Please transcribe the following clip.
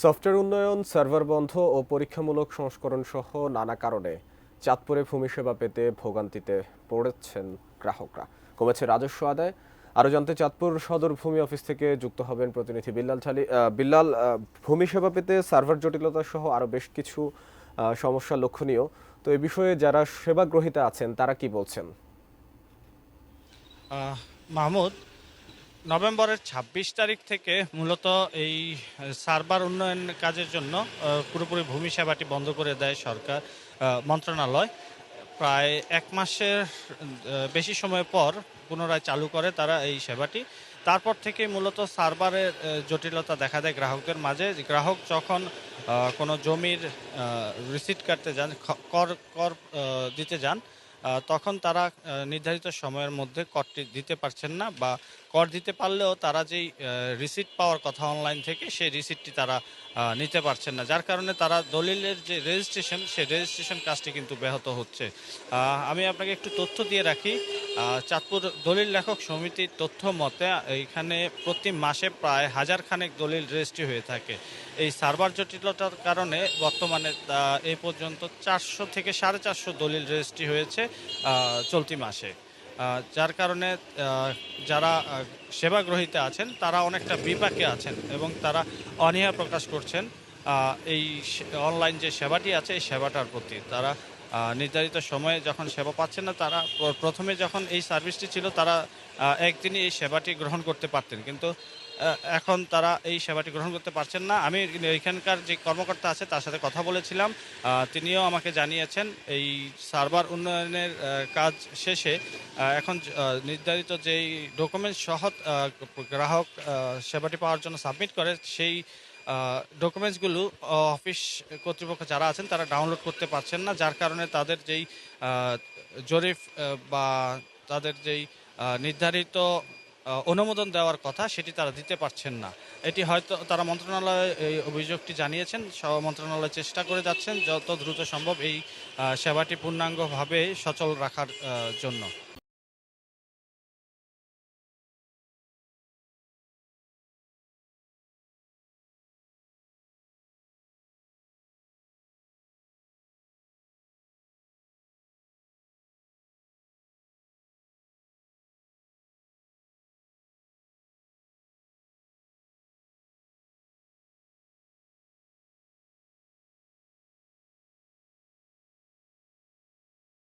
Software উন্নয়ন, server বন্ধ ও পরীক্ষামূলক সংস্করণ সহ নানা কারণে চাঁদপুরে ভূমি সেবা পেতে ভোগান্তিতে পড়েছেন গ্রাহকরা। কমেছে রাজস্ব আদায়। আরও জানতে চাঁদপুর সদর ভূমি অফিস থেকে যুক্ত হবেন প্রতিনিধি বিল্লাল। ভূমি সেবা পেতে সার্ভার জটিলতা সহ আরও বেশ কিছু সমস্যা লক্ষণীয়। তো এ বিষয়ে যারা সেবা গ্রহীতা আছেন তারা কি বলছেন? মাহমুদ, নভেম্বরের ২৬ তারিখ থেকে মূলত এই সার্ভার উন্নয়ন কাজের জন্য পুরোপুরি ভূমি সেবাটি বন্ধ করে দেয় সরকার মন্ত্রণালয়। প্রায় ১ মাসের বেশি সময় পর পুনরায় চালু করে তারা এই সেবাটি। তারপর থেকে মূলত সার্ভারের জটিলতা দেখা দেয় গ্রাহকদের মাঝে। গ্রাহক যখন কোনো জমির রিসিট কাটতে যান, কর কর দিতে যান, তখন তারা নির্ধারিত সময়ের মধ্যে করটি দিতে পারছেন না, বা কর দিতে পারলেও তারা যেই রিসিট পাওয়ার কথা অনলাইন থেকে, সেই রিসিটটি তারা নিতে পারছেন না, যার কারণে তারা দলিলের যে রেজিস্ট্রেশন, সেই রেজিস্ট্রেশন কাজটি কিন্তু ব্যাহত হচ্ছে। আমি আপনাকে একটু তথ্য দিয়ে রাখি। চাঁদপুর দলিল লেখক সমিতির তথ্য মতে এইখানে প্রতি মাসে প্রায় ১,০০০ খানেক দলিল রেজিস্ট্রি হয়ে থাকে। এই সার্ভার জটিলতার কারণে বর্তমানে এই পর্যন্ত ৪০০ থেকে ৪৫০ দলিল রেজিস্ট্রি হয়েছে চলতি মাসে। যার কারণে যারা সেবা গ্রহীতা আছেন তারা অনেকটা বিপাকে আছেন এবং তারা অনীহা প্রকাশ করছেন এই অনলাইন যে সেবাটি আছে এই সেবাটার প্রতি। তারা নির্ধারিত সময়ে যখন সেবা পাচ্ছেন না, তারা প্রথমে যখন এই সার্ভিসটি ছিল তারা একদিনই এই সেবাটি গ্রহণ করতে পারতেন, কিন্তু এখন তারা এই সেবাটি গ্রহণ করতে পারছেন না। আমি এখানকার যে কর্মকর্তা আছে তার সাথে কথা বলেছিলাম। তিনিও আমাকে জানিয়েছেন এই সার্ভার উন্নয়নের কাজ শেষে এখন নির্ধারিত যেই ডকুমেন্টস সহ গ্রাহক সেবাটি পাওয়ার জন্য সাবমিট করে, সেই ডকুমেন্টসগুলো অফিস কর্তৃপক্ষ যারা আছেন তারা ডাউনলোড করতে পারছেন না, যার কারণে তাদের যেই জরিপ বা তাদের যেই নির্ধারিত অনুমোদন দেওয়ার কথা সেটি তারা দিতে পারছেন না। এটি হয়তো তারা মন্ত্রণালয়ে এই অভিযোগটি জানিয়েছেন। মন্ত্রণালয় চেষ্টা করে যাচ্ছেন যত দ্রুত সম্ভব এই সেবাটি পূর্ণাঙ্গভাবে সচল রাখার জন্য।